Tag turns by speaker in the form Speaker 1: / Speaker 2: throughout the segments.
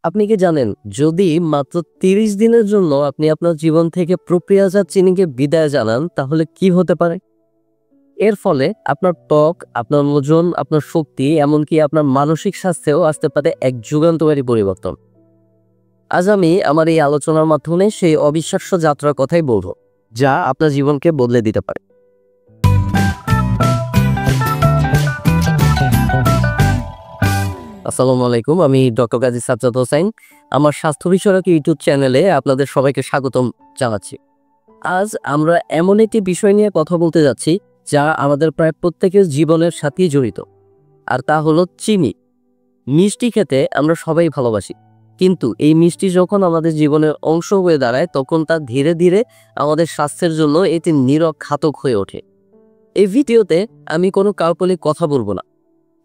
Speaker 1: আপনি কি জানেন যদি মাত্র ৩০ দিনের জন্য আপনি আপনার জীবন থেকে প্রক্রিয়াজাত চিনিকে বিদায় জানান তাহলে কি হতে পারে? এর ফলে আপনার ত্বক, আপনার ওজন, আপনার শক্তি এমনকি আপনার মানসিক স্বাস্থ্যেও আসতে পারে এক যুগান্তকারী পরিবর্তন। আজ আমি আমার এই আলোচনার মাধ্যমে সেই অবিশ্বাস্য যাত্রার কথাই বলবো, যা আপনার জীবনকে বদলে দিতে পারে। আসসালামু আলাইকুম, আমি ডক্টর গাজী সাজ্জাদ হোসাইন। আমার স্বাস্থ্য বিষয়ক ইউটিউব চ্যানেলে আপনাদের সবাইকে স্বাগতম জানাচ্ছি। আজ আমরা এমন একটি বিষয় নিয়ে কথা বলতে যাচ্ছি যা আমাদের প্রায় প্রত্যেকের জীবনের সাথেই জড়িত, আর তা হলো চিনি। মিষ্টি খেতে আমরা সবাই ভালোবাসি, কিন্তু এই মিষ্টি যখন আমাদের জীবনের অংশ হয়ে দাঁড়ায় তখন তা ধীরে ধীরে আমাদের স্বাস্থ্যের জন্য এটি নীরব ঘাতক হয়ে ওঠে। এই ভিডিওতে আমি কোনো কাল্পনিক কথা বলবো না,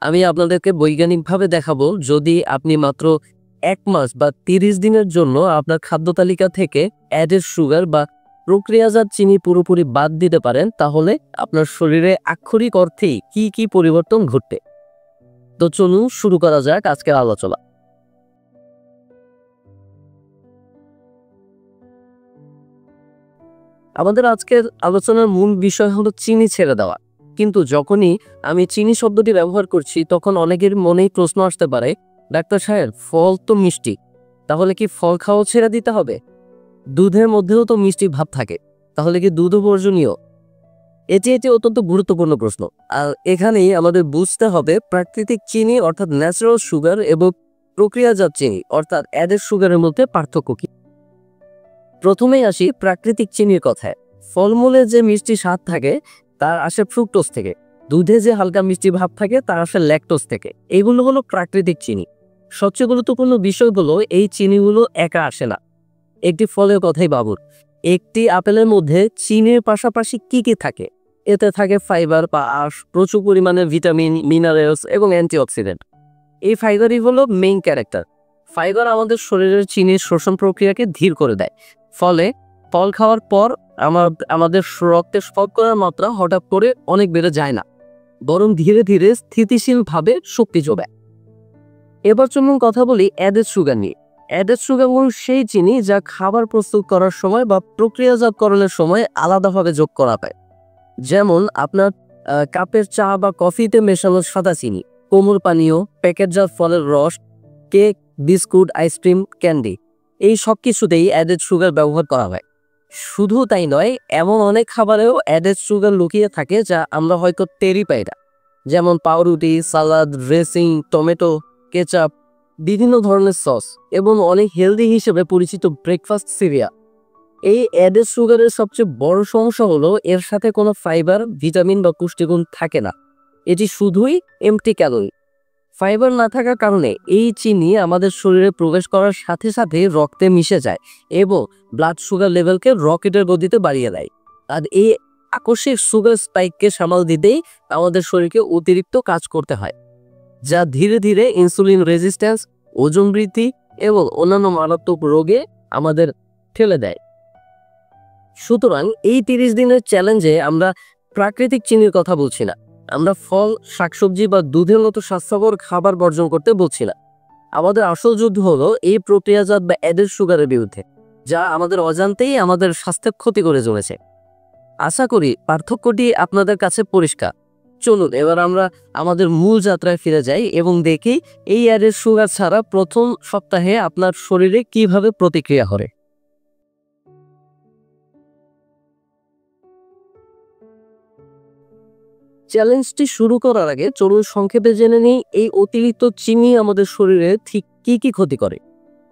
Speaker 1: আমি আপনাদেরকে বৈজ্ঞানিকভাবে দেখাবো যদি আপনি মাত্র 1 মাস বা 30 দিনের জন্য আপনার খাদ্য তালিকা থেকে অ্যাডেড সুগার বা প্রক্রিয়াজাত চিনি পুরোপুরি বাদ দিতে পারেন, তাহলে আপনার শরীরে আক্ষরিক অর্থেই কি কি পরিবর্তন ঘটবে। তো চলুন শুরু করা যাক আজকের আলোচনা। আমাদের আজকের আলোচনার মূল বিষয় হলো চিনি ছেড়ে দেওয়া। কিন্তু যখনই আমি চিনি শব্দটি ব্যবহার করছি তখন অনেকের মনেই প্রশ্ন আসতে পারে, ডাক্তার সাহেব, ফল তো মিষ্টি, তাহলে কি ফল খাওয়া ছেড়ে দিতে হবে? দুধের মধ্যেও তো মিষ্টি ভাব থাকে, তাহলে কি দুধও বর্জনীয়? এটি অত্যন্ত গুরুত্বপূর্ণ প্রশ্ন। আর এখানেই আমাদের বুঝতে হবে প্রাকৃতিক চিনি অর্থাৎ ন্যাচারাল সুগার এবং প্রক্রিয়াজাত চিনি অর্থাৎ অ্যাডেড সুগারের মধ্যে পার্থক্য কি। প্রথমেই আসি প্রাকৃতিক চিনির কথায়। ফলমূলে যে মিষ্টি স্বাদ থাকে তার আসে ফ্রুক্টোজ থেকে, দুধে যে হালকা মিষ্টি ভাব থাকে তার আসে ল্যাকটোজ থেকে। এগুলো হলো প্রাকৃতিক চিনি। সবচেয়ে গুরুত্বপূর্ণ বিষয় হলো এই চিনিগুলো একা আসে না। একটি ফলের কথাই ভাবুন, একটি আপেলের মধ্যে চিনির পাশাপাশি কি কি থাকে? এতে থাকে ফাইবার বা আঁশ, প্রচুর পরিমাণে ভিটামিন, মিনারেলস এবং অ্যান্টিঅক্সিডেন্ট। এই ফাইবারই হলো মেইন ক্যারেক্টার। ফাইবার আমাদের শরীরের চিনির শোষণ প্রক্রিয়াকে ধীর করে দেয়। ফলে ফল খাওয়ার পর আমাদের রক্তে শর্করার মাত্রা হঠাৎ করে অনেক বেড়ে যায় না, বরং ধীরে ধীরে স্থিতিশীলভাবে শক্তি যোগায়। এবার চলুন কথা বলি অ্যাডেড সুগার নিয়ে। অ্যাডেড সুগার হল সেই চিনি যা খাবার প্রস্তুত করার সময় বা প্রক্রিয়াজাতকরণের সময় আলাদাভাবে যোগ করা হয়। যেমন আপনার কাপের চা বা কফিতে মেশানো সাদা চিনি, কোমল পানীয়, প্যাকেটজাত ফলের রস, কেক, বিস্কুট, আইসক্রিম, ক্যান্ডি, এই সব কিছুতেই অ্যাডেড সুগার ব্যবহার করা হয়। শুধু তাই নয়, এমন অনেক খাবারেও অ্যাডেড সুগার লুকিয়ে থাকে যা আমরা হয়তো টেরই পাই না। যেমন পাউরুটি, সালাদ, ড্রেসিং, টমেটো, কেচাপ, বিভিন্ন ধরনের সস এবং অনেক হেলদি হিসেবে পরিচিত ব্রেকফাস্ট সিরিয়াল। এই অ্যাডেড সুগারের সবচেয়ে বড় সমস্যা হলো এর সাথে কোনো ফাইবার, ভিটামিন বা পুষ্টিগুণ থাকে না। এটি শুধুই এমটি ক্যালোরি। ফাইবার না থাকার কারণে এই চিনি আমাদের শরীরে প্রবেশ করার সাথে সাথে রক্তে মিশে যায় এবং ব্লাড সুগার লেভেলকে রকেটের গতিতে বাড়িয়ে দেয়। আর এই আকস্মিক সুগার স্পাইককে সামাল দিতেই আমাদের শরীরকে অতিরিক্ত কাজ করতে হয়, যা ধীরে ধীরে ইনসুলিন রেজিস্ট্যান্স, ওজন বৃদ্ধি এবং অন্যান্য মারাত্মক রোগে আমাদের ঠেলে দেয়। সুতরাং এই 30 দিনের চ্যালেঞ্জে আমরা প্রাকৃতিক চিনির কথা বলছি না, আমরা ফল, শাকসবজি বা দুধের মতো স্বাস্থ্যকর খাবার বর্জন করতে বলছি না। আমাদের আসল যুদ্ধ হলো এই প্রক্রিয়াজাত বা অ্যাডেড সুগারের বিরুদ্ধে, যা আমাদের অজান্তেই আমাদের স্বাস্থ্যের ক্ষতি করে চলেছে। আশা করি পার্থক্যটি আপনাদের কাছে পরিষ্কার। চলুন এবার আমরা আমাদের মূল যাত্রায় ফিরে যাই এবং দেখি এই অ্যাডেড সুগার ছাড়া প্রথম সপ্তাহে আপনার শরীরে কিভাবে প্রতিক্রিয়া করে। চ্যালেঞ্জটি শুরু করার আগে চলুন সংক্ষেপে জেনে নিই এই অতিরিক্ত চিনি আমাদের শরীরে ঠিক কি কি ক্ষতি করে।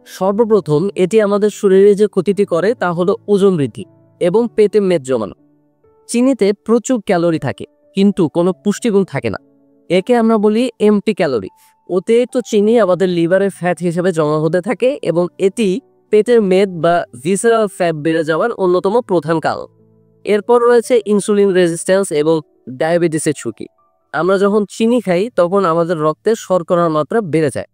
Speaker 1: সর্বপ্রথম এটি আমাদের শরীরে যে ক্ষতিটি করে তা হলো ওজন বৃদ্ধি এবং পেটে মেদ জমানো। চিনিতে প্রচুর ক্যালোরি থাকে কিন্তু কোনো পুষ্টিগুণ থাকে না, একে আমরা বলি এমটি ক্যালোরি। অতিরিক্ত চিনি আমাদের লিভারে ফ্যাট হিসেবে জমা হতে থাকে এবং এটি পেটের মেদ বা ভিসেরাল ফ্যাট বেড়ে যাওয়ার অন্যতম প্রধান কারণ। এরপর রয়েছে ইনসুলিন রেজিস্ট্যান্স এবং ডায়াবেটিসের ঝুঁকি। আমরা যখন চিনি খাই তখন আমাদের রক্তে শর্করার মাত্রা বেড়ে যায়।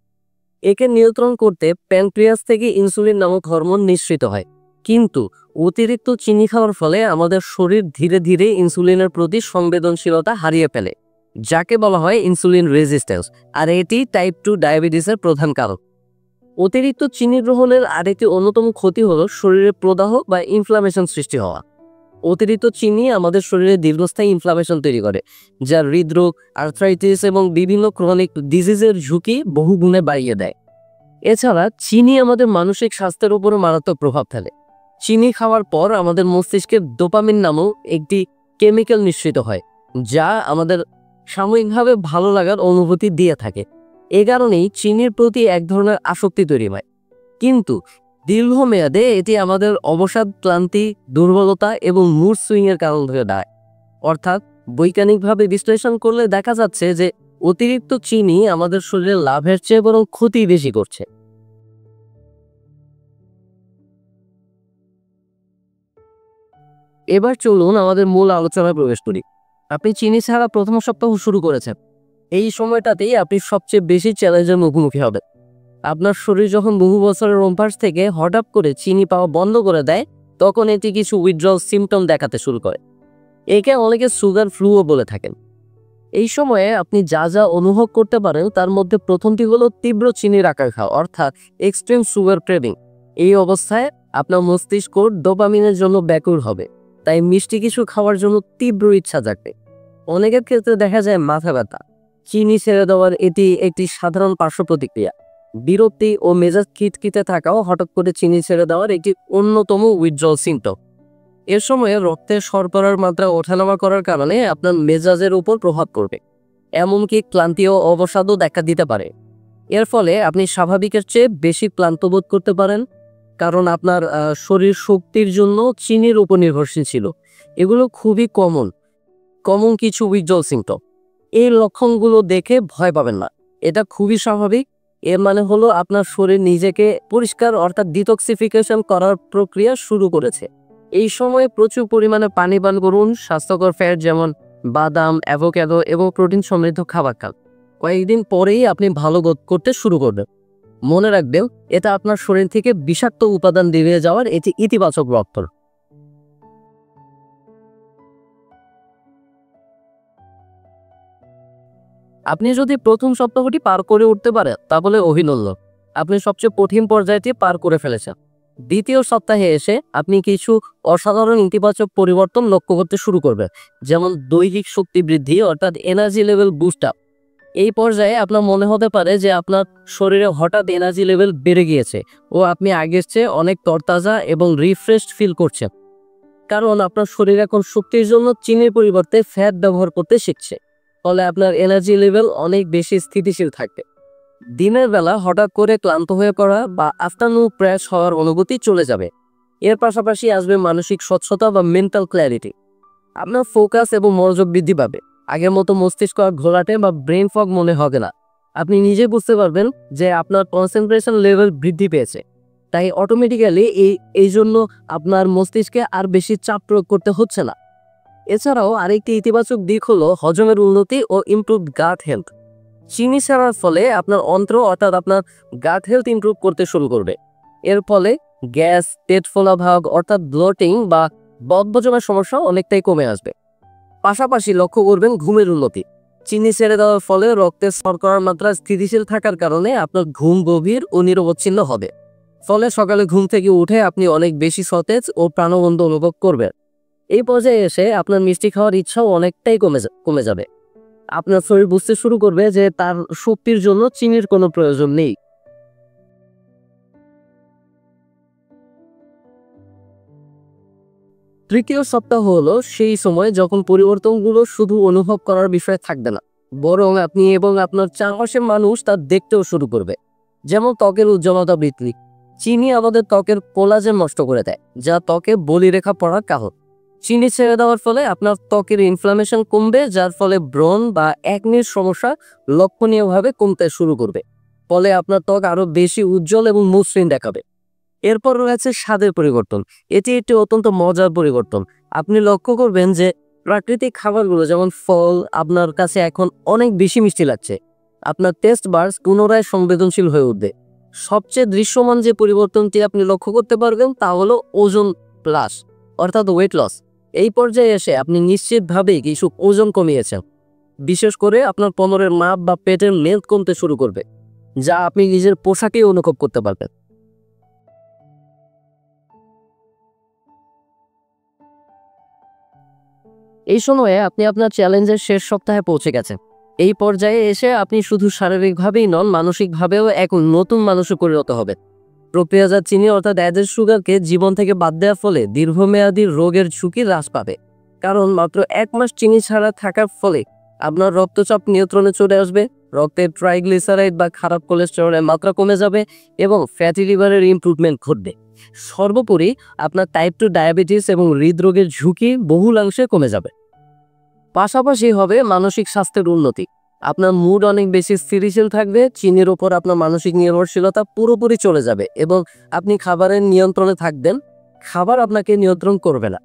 Speaker 1: একে নিয়ন্ত্রণ করতে প্যানক্রিয়াস থেকে ইনসুলিন নামক হরমোন নিঃসৃত হয়, কিন্তু অতিরিক্ত চিনি খাওয়ার ফলে আমাদের শরীর ধীরে ধীরে ইনসুলিনের প্রতি সংবেদনশীলতা হারিয়ে ফেলে, যাকে বলা হয় ইনসুলিন রেজিস্ট্যান্স, আর এটি টাইপ 2 ডায়াবেটিসের প্রধান কারণ। অতিরিক্ত চিনি গ্রহণের আরেকটি অন্যতম ক্ষতি হলো শরীরে প্রদাহ বা ইনফ্লামেশন সৃষ্টি হওয়া। অতিরিক্ত চিনি আমাদের শরীরে দীর্ঘস্থায়ী ইনফ্লামেশন তৈরি করে, যা হৃদরোগ, আর্থ্রাইটিস এবং বিভিন্ন ক্রনিক ডিজিজের ঝুঁকি বহুগুণে বাড়িয়ে দেয়। এছাড়া চিনি আমাদের মানসিক স্বাস্থ্যের উপরও মারাত্মক প্রভাব ফেলে। চিনি খাওয়ার পর আমাদের মস্তিষ্কে ডোপামিন নামক একটি কেমিক্যাল নিঃসৃত হয়, যা আমাদের সাময়িকভাবে ভালো লাগার অনুভূতি দিয়ে থাকে। এ কারণেই চিনির প্রতি এক ধরনের আসক্তি তৈরি হয়। কিন্তু দীর্ঘমেয়াদে এটি আমাদের অবসাদ, ক্লান্তি, দুর্বলতা এবং মুড সুইংয়ের কারণ হয়ে দাঁড়ায়। অর্থাৎ বৈজ্ঞানিকভাবে বিশ্লেষণ করলে দেখা যাচ্ছে যে অতিরিক্ত চিনি আমাদের শরীরে লাভের চেয়ে বরং ক্ষতি বেশি করছে। এবার চলুন আমাদের মূল আলোচনায় প্রবেশ করি। আপনি চিনি ছাড়া প্রথম সপ্তাহ শুরু করেছেন। এই সময়টাতেই আপনি সবচেয়ে বেশি চ্যালেঞ্জের মুখোমুখি হবেন। আপনার শরীর যখন বহু বছরের অভ্যাস থেকে হঠাৎ করে চিনি পাওয়া বন্ধ করে দেয়, তখন এটি কিছু উইথড্রল সিমটম দেখাতে শুরু করে। একে অনেকে সুগার ফ্লুও বলে থাকেন। এই সময়ে আপনি যা যা অনুভব করতে পারেন তার মধ্যে প্রথমটি হলো তীব্র চিনির আকাঙ্ক্ষা, অর্থাৎ এক্সট্রিম সুগার ক্রেভিং। এই অবস্থায় আপনার মস্তিষ্ক ডোপামিনের জন্য ব্যাকুল হবে, তাই মিষ্টি কিছু খাওয়ার জন্য তীব্র ইচ্ছা জাগবে। অনেকের ক্ষেত্রে দেখা যায় মাথা ব্যথা। চিনি ছেড়ে দেওয়ার এটি একটি সাধারণ পার্শ্ব প্রতিক্রিয়া। বিরক্তি ও মেজাজ খিটখিটে থাকাও হঠাৎ করে চিনি ছেড়ে দেওয়ার একটি অন্যতম উইথড্রল সিমটম। এর সময়ে রক্তে শর্করার মাত্রা ওঠানামা করার কারণে আপনার মেজাজের উপর প্রভাব পড়বে, এমনকি ক্লান্তি ও অবসাদও দেখা দিতে পারে। এর ফলে আপনি স্বাভাবিকের চেয়ে বেশি ক্লান্ত বোধ করতে পারেন, কারণ আপনার শরীর শক্তির জন্য চিনির উপর নির্ভরশীল ছিল। এগুলো খুবই কমন কিছু উইথড্রল সিমটম। এই লক্ষণগুলো দেখে ভয় পাবেন না, এটা খুবই স্বাভাবিক। এর মানে হলো আপনার শরীর নিজেকে পরিষ্কার, অর্থাৎ ডিটক্সিফিকেশন করার প্রক্রিয়া শুরু করেছে। এই সময়ে প্রচুর পরিমাণে পানি পান করুন, স্বাস্থ্যকর ফ্যাট যেমন বাদাম, অ্যাভোক্যাডো এবং প্রোটিন সমৃদ্ধ খাবার খান। কয়েকদিন পরেই আপনি ভালো বোধ করতে শুরু করবেন। মনে রাখবেন, এটা আপনার শরীর থেকে বিষাক্ত উপাদান বেরিয়ে যাওয়ার এটি ইতিবাচক লক্ষণ। আপনি যদি প্রথম সপ্তাহটি পার করে উঠতে পারেন তাহলে অভিনন্দন, আপনি সবচেয়ে কঠিন পর্যায়টি পার করে ফেলেছেন। দ্বিতীয় সপ্তাহে এসে আপনি কিছু অসাধারণ ইতিবাচক পরিবর্তন লক্ষ্য করতে শুরু করবেন, যেমন দৈহিক শক্তি বৃদ্ধি, অর্থাৎ এনার্জি লেভেল বুস্ট আপ। এই পর্যায়ে আপনার মনে হতে পারে যে আপনার শরীরে হঠাৎ এনার্জি লেভেল বেড়ে গিয়েছে ও আপনি আগের চেয়ে অনেক তরতাজা এবং রিফ্রেশড ফিল করছেন, কারণ আপনার শরীর এখন শক্তির জন্য চিনির পরিবর্তে ফ্যাট ব্যবহার করতে শিখছে। ফলে আপনার এনার্জি লেভেল অনেক বেশি স্থিতিশীল থাকবে। দিনের বেলা হঠাৎ করে ক্লান্ত হয়ে পড়া বা আফটারনুন ক্র্যাশ হওয়ার অনুভূতি চলে যাবে। এর পাশাপাশি আসবে মানসিক স্বচ্ছতা বা মেন্টাল ক্ল্যারিটি। আপনার ফোকাস এবং মনোযোগ বৃদ্ধি পাবে। আগের মতো মস্তিষ্ক আর ঘোলাটে বা ব্রেন ফগ মনে হবে না। আপনি নিজে বুঝতে পারবেন যে আপনার কনসেন্ট্রেশন লেভেল বৃদ্ধি পেয়েছে। তাই অটোমেটিক্যালি এই জন্য আপনার মস্তিষ্কে আর বেশি চাপ প্রয়োগ করতে হচ্ছে না। এছাড়াও আরেকটি ইতিবাচক দিক হলো হজমের উন্নতি ও ইমপ্রুভড গাট হেলথ। চিনি ছাড়ার ফলে আপনার অন্ত্র, অর্থাৎ আপনার গাট হেলথ ইমপ্রুভ করতে শুরু করবে। এর ফলে গ্যাস, পেট ফোলা ভাব, অর্থাৎ ব্লোটিং বা বদহজমের সমস্যা অনেকটাই কমে আসবে। পাশাপাশি লক্ষ্য করবেন ঘুমের উন্নতি। চিনি ছেড়ে দেওয়ার ফলে রক্তে শর্করার মাত্রা স্থিতিশীল থাকার কারণে আপনার ঘুম গভীর ও নিরবচ্ছিন্ন হবে। ফলে সকালে ঘুম থেকে উঠে আপনি অনেক বেশি সতেজ ও প্রাণবন্ত অনুভব করবেন। এই পর্যায়ে এসে আপনার মিষ্টি খাওয়ার ইচ্ছাও অনেকটাই কমে যাবে। আপনার শরীর বুঝতে শুরু করবে যে তার শক্তির জন্য চিনির কোনো প্রয়োজন নেই। তৃতীয় সপ্তাহ হলো সেই সময় যখন পরিবর্তনগুলো শুধু অনুভব করার বিষয় থাকবে না, বরং আপনি এবং আপনার চারপাশের মানুষ তা দেখতেও শুরু করবে। যেমন ত্বকের উজ্জ্বলতা বৃদ্ধি। চিনি আমাদের ত্বকের কোলাজেন নষ্ট করে দেয়, যা ত্বকে বলিরেখা পড়ার কারণ। চিনি ছেড়ে দেওয়ার ফলে আপনার ত্বকের ইনফ্লামেশন কমবে, যার ফলে ব্রণ বা একনির সমস্যা লক্ষণীয়ভাবে কমতে শুরু করবে। ফলে আপনার ত্বক আরো বেশি উজ্জ্বল এবং মসৃণ দেখাবে। এরপর রয়েছে স্বাদের পরিবর্তন। এটি একটি অত্যন্ত মজার পরিবর্তন। আপনি লক্ষ্য করবেন যে প্রাকৃতিক খাবারগুলো যেমন ফল আপনার কাছে এখন অনেক বেশি মিষ্টি লাগছে। আপনার টেস্ট বাডস পুনরায় সংবেদনশীল হয়ে উঠবে। সবচেয়ে দৃশ্যমান যে পরিবর্তনটি আপনি লক্ষ্য করতে পারবেন তা হলো ওজন প্লাস, অর্থাৎ ওয়েট লস। এই পর্যায়ে এসে আপনি নিশ্চিতভাবেই কিছু ওজন কমিয়েছেন। বিশেষ করে আপনার কোমরের মাপ বা পেটের লেন্থ কমতে শুরু করবে। যা আপনি নিজের পোশাকেই অনুভব করতে পারবেন। এই সময়ে আপনি আপনার চ্যালেঞ্জের শেষ সপ্তাহে পৌঁছে গেছেন। এই পর্যায়ে এসে আপনি শুধু শারীরিকভাবেই নন, মানসিকভাবেও এক নতুন মানুষে পরিণত হবেন। প্রক্রিয়াজাত চিনি অর্থাৎ অ্যাডেড সুগারকে জীবন থেকে বাদ দেওয়ার ফলে দীর্ঘমেয়াদী রোগের ঝুঁকি হ্রাস পাবে। কারণ মাত্র 1 মাস চিনি ছাড়া থাকার ফলে আপনার রক্তচাপ নিয়ন্ত্রণে চলে আসবে, রক্তের ট্রাইগ্লিসারাইড বা খারাপ কোলেস্টেরলের মাত্রা কমে যাবে এবং ফ্যাটি লিভারের ইমপ্রুভমেন্ট ঘটবে। সর্বোপরি আপনার টাইপ 2 ডায়াবেটিস এবং হৃদরোগের ঝুঁকি বহুলাংশে কমে যাবে। পাশাপাশি হবে মানসিক স্বাস্থ্যের উন্নতি। আপনার মুড অনেক বেশি স্থিতিশীল থাকবে, চিনির ওপর আপনার মানসিক নির্ভরশীলতা পুরোপুরি চলে যাবে এবং আপনি খাবারের নিয়ন্ত্রণে থাকবেন, খাবার আপনাকে নিয়ন্ত্রণ করবে না।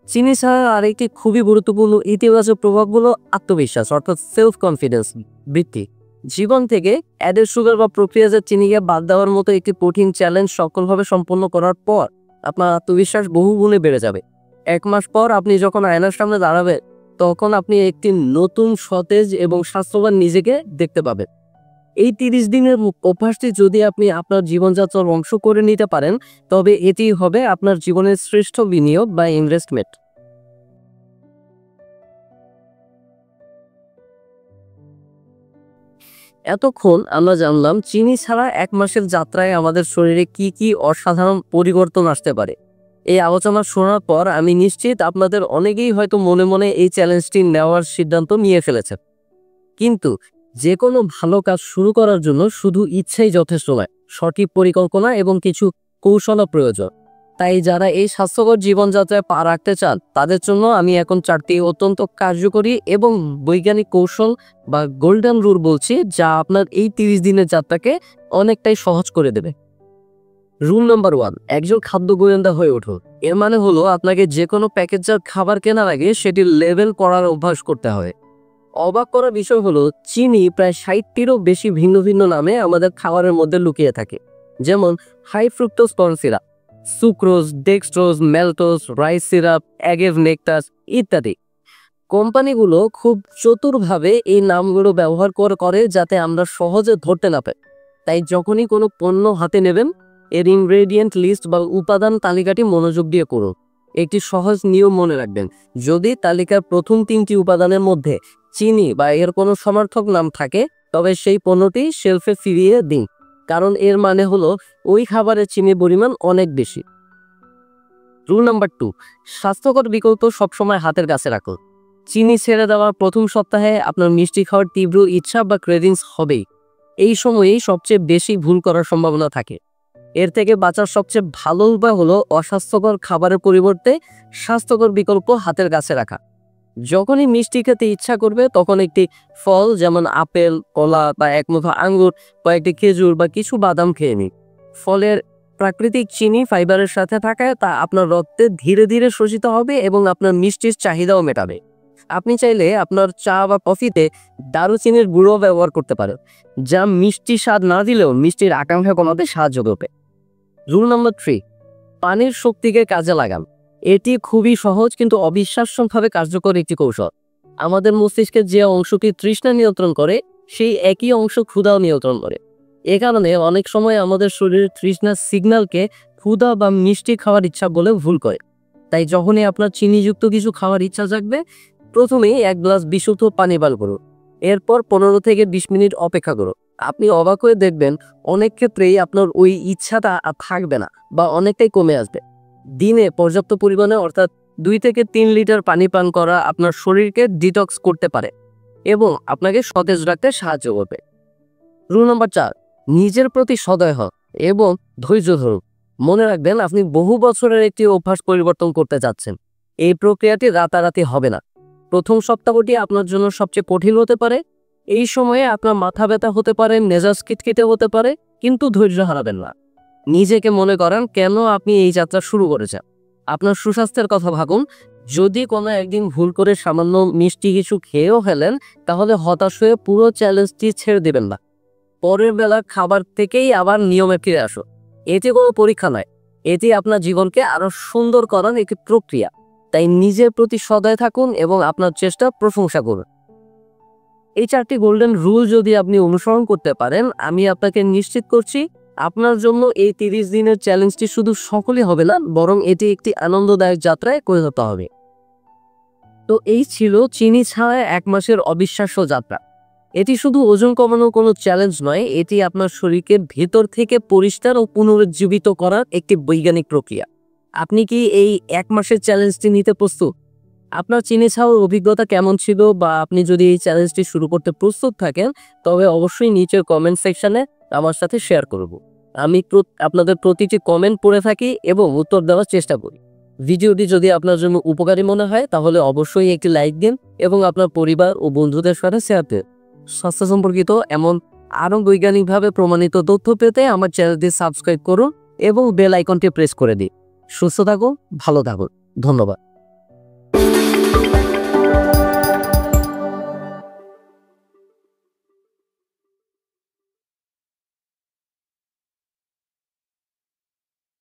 Speaker 1: চিনি ছাড়া আরেকটি খুবই গুরুত্বপূর্ণ ইতিবাচক প্রভাব হলো আত্মবিশ্বাস অর্থাৎ সেলফ কনফিডেন্স বৃদ্ধি। জীবন থেকে অ্যাডেড সুগার বা প্রক্রিয়াজাত চিনিকে বাদ দেওয়ার মতো একটি কঠিন চ্যালেঞ্জ সফলভাবে সম্পন্ন করার পর আপনার আত্মবিশ্বাস বহুগুণে বেড়ে যাবে। 1 মাস পর আপনি যখন আয়নার সামনে দাঁড়াবেন, তখন আপনি একটি নতুন, সতেজ এবং স্বাস্থ্যবান নিজেকে দেখতে পাবেন। এই 30 দিনের অভ্যাসটি যদি আপনি আপনার জীবনযাত্রার অংশ করে নিতে পারেন, তবে এটি হবে আপনার জীবনের শ্রেষ্ঠ বিনিয়োগ বা ইনভেস্টমেন্ট। এতক্ষণ আমরা জানলাম চিনি ছাড়া 1 মাসের যাত্রায় আমাদের শরীরে কি কি অসাধারণ পরিবর্তন আসতে পারে। এই আলোচনা শোনার পর আমি নিশ্চিত আপনাদের অনেকেই হয়তো মনে মনে এই চ্যালেঞ্জটি নেওয়ার সিদ্ধান্ত নিয়ে ফেলেছেন। কিন্তু যে কোনো ভালো কাজ শুরু করার জন্য শুধু ইচ্ছাই যথেষ্ট নয়, সঠিক পরিকল্পনা এবং কিছু কৌশলও প্রয়োজন। তাই যারা এই স্বাস্থ্যকর জীবনযাত্রায় পা রাখতে চান, তাদের জন্য আমি এখন 4টি অত্যন্ত কার্যকরী এবং বৈজ্ঞানিক কৌশল বা গোল্ডেন রুল বলছি, যা আপনার এই 30 দিনের যাত্রাকে অনেকটাই সহজ করে দেবে। রুল নাম্বার 1, একজন খাদ্য গোয়েন্দা হয়ে উঠুন। এর মানে হলো আপনাকে যে কোনো প্যাকেটজাত খাবার কেনার আগে সেটির লেবেল পড়ার অভ্যাস করতে হবে। অবাক করার বিষয় হলো চিনি প্রায় 60টিরও বেশি ভিন্ন ভিন্ন নামে আমাদের খাবারের মধ্যে লুকিয়ে থাকে। যেমন high fructose corn syrup, sucrose, dextrose, maltose, rice syrup, agave nectar ইত্যাদি। কোম্পানিগুলো খুব চতুরভাবে এই নামগুলো ব্যবহার করে যাতে আমরা সহজে ধরতে না পাই। তাই যখনই কোনো পণ্য হাতে নেবেন, এর ইনগ্রেডিয়েন্ট লিস্ট বা উপাদান তালিকাটি মনোযোগ দিয়ে করুন। একটি সহজ নিয়ম মনে রাখবেন, যদি তালিকার প্রথম 3টি উপাদানের মধ্যে চিনি বা এর কোনো সমার্থক নাম থাকে, তবে সেই পণ্যটি শেলফে ফিরিয়ে দিন, কারণ এর মানে হলো ওই খাবারের চিনির পরিমাণ অনেক বেশি। রুল নাম্বার 2, স্বাস্থ্যকর বিকল্প সবসময় হাতের কাছে রাখুন। চিনি ছেড়ে দেওয়ার প্রথম সপ্তাহে আপনার মিষ্টি খাওয়ার তীব্র ইচ্ছা বা ক্রেভিংস হবেই। এই সময়েই সবচেয়ে বেশি ভুল করার সম্ভাবনা থাকে। এর থেকে বাঁচার সবচেয়ে ভালো উপায় হলো অস্বাস্থ্যকর খাবারের পরিবর্তে স্বাস্থ্যকর বিকল্প হাতের কাছে রাখা। যখনই মিষ্টি খেতে ইচ্ছা করবে, তখন একটি ফল যেমন আপেল, কলা বা এক মুঠো আঙ্গুর, কয়েকটি খেজুর বা কিছু বাদাম খেয়ে নিন। ফলের প্রাকৃতিক চিনি ফাইবারের সাথে থাকায় তা আপনার রক্তে ধীরে ধীরে শোষিত হবে এবং আপনার মিষ্টির চাহিদাও মেটাবে। আপনি চাইলে আপনার চা বা কফিতে দারুচিনির গুঁড়ো ব্যবহার করতে পারেন, যা মিষ্টি স্বাদ না দিলেও মিষ্টির আকাঙ্ক্ষা কমাতে সাহায্য করবে। রুল নাম্বার 3, পানির শক্তিকে কাজে লাগান। এটি খুবই সহজ কিন্তু অবিশ্বাস্যভাবে কার্যকর একটি কৌশল। আমাদের মস্তিষ্কের যে অংশটি তৃষ্ণা নিয়ন্ত্রণ করে, সেই একই অংশ ক্ষুধাও নিয়ন্ত্রণ করে। এ কারণে অনেক সময় আমাদের শরীরের তৃষ্ণার সিগন্যালকে ক্ষুধা বা মিষ্টি খাওয়ার ইচ্ছা বলে ভুল করে। তাই যখনই আপনার চিনিযুক্ত কিছু খাওয়ার ইচ্ছা জাগবে, প্রথমেই 1 গ্লাস বিশুদ্ধ পানি পান করুন। এরপর 15 থেকে 20 মিনিট অপেক্ষা করুন। আপনি অবাক হয়ে দেখবেন অনেক ক্ষেত্রেই আপনার ওই ইচ্ছাটা আর থাকবে না বা অনেকটাই কমে আসবে। দিনে পর্যাপ্ত পরিমাণে অর্থাৎ 2 থেকে 3 লিটার পানি পান করা আপনার শরীরকে ডিটক্স করতে পারে এবং আপনাকে সতেজ রাখতে সাহায্য করবে। রুল নাম্বার 4, নিজের প্রতি সদয় হন এবং ধৈর্য ধরুন। মনে রাখবেন, আপনি বহু বছরের একটি অভ্যাস পরিবর্তন করতে যাচ্ছেন। এই প্রক্রিয়াটি রাতারাতি হবে না। প্রথম সপ্তাহটি আপনার জন্য সবচেয়ে কঠিন হতে পারে। এই সময়ে আপনার মাথা ব্যথা হতে পারে, মেজাজ খিটখিটে হতে পারে, কিন্তু ধৈর্য হারাবেন না। নিজেকে মনে করান কেন আপনি এই যাত্রা শুরু করেছেন। আপনার সুস্বাস্থ্যের কথা ভাবুন। যদি কোনো একদিন ভুল করে সামান্য মিষ্টি কিছু খেয়েও ফেলেন, তাহলে হতাশ হয়ে পুরো চ্যালেঞ্জটি ছেড়ে দেবেন না। পরের বেলা খাবার থেকেই আবার নিয়মে ফিরে আসো। এটি কোনো পরীক্ষা নয়, এটি আপনার জীবনকে আরো সুন্দর করার একটি প্রক্রিয়া। তাই নিজের প্রতি সদয় থাকুন এবং আপনার চেষ্টা প্রশংসা করুন। এই 4টি গোল্ডেন রুল যদি আপনি অনুসরণ করতে পারেন, আমি আপনাকে নিশ্চিত করছি আপনার জন্য এই 30 দিনের চ্যালেঞ্জটি শুধু সফলই হবে না, বরং এটি একটি আনন্দদায়ক যাত্রায় পরিণত হবে। তো এই ছিল চিনি ছাড়া 1 মাসের অবিশ্বাস্য যাত্রা। এটি শুধু ওজন কমানোর কোনো চ্যালেঞ্জ নয়, এটি আপনার শরীরকে ভেতর থেকে পরিষ্কার ও পুনরুজ্জীবিত করার একটি বৈজ্ঞানিক প্রক্রিয়া। আপনি কি এই 1 মাসের চ্যালেঞ্জটি নিতে প্রস্তুত? আপনার চিনি ছাড়ার অভিজ্ঞতা কেমন ছিল, বা আপনি যদি এই চ্যালেঞ্জটি শুরু করতে প্রস্তুত থাকেন, তবে অবশ্যই নিচের কমেন্ট সেকশনে আমার সাথে শেয়ার করব। আমি আপনাদের প্রতিটি কমেন্ট পড়ে থাকি এবং উত্তর দেওয়ার চেষ্টা করি। ভিডিওটি যদি আপনার জন্য উপকারী মনে হয় তাহলে অবশ্যই একটি লাইক দিন এবং আপনার পরিবার ও বন্ধুদের সাথে শেয়ার দিন। স্বাস্থ্য সম্পর্কিত এমন আরও বৈজ্ঞানিকভাবে প্রমাণিত তথ্য পেতে আমার চ্যানেলটি সাবস্ক্রাইব করুন এবং বেল আইকনটি প্রেস করে দিন। সুস্থ থাকুন, ভালো থাকুন। ধন্যবাদ।